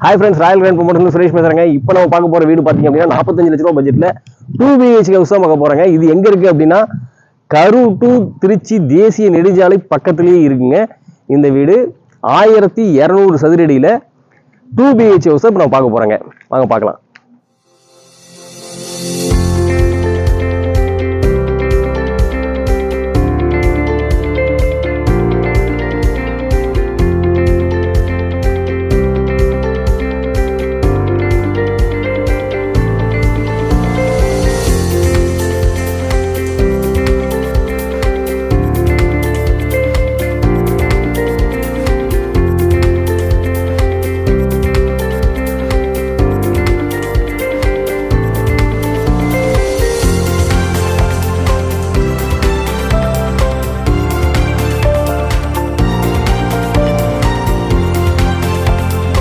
Hi friends, royal grand promoters Suresh பேசுறேங்க. இப்போ நம்ம பார்க்க போற வீடு பார்த்தீங்க அப்படின்னா 45 லட்ச ரூபா பட்ஜெட்ல 2 BHK ஹவுஸ் தான் பார்க்க போறாங்க. இது எங்க இருக்கு அப்படின்னா கரூர் டு திருச்சி தேசிய நெடுஞ்சாலை பக்கத்திலேயே இருக்குங்க. இந்த வீடு 1200 சதுர அடியில 2 BHK ஹவுஸ் இப்போ நம்ம பார்க்க போறாங்க. வாங்க பார்க்கலாம்.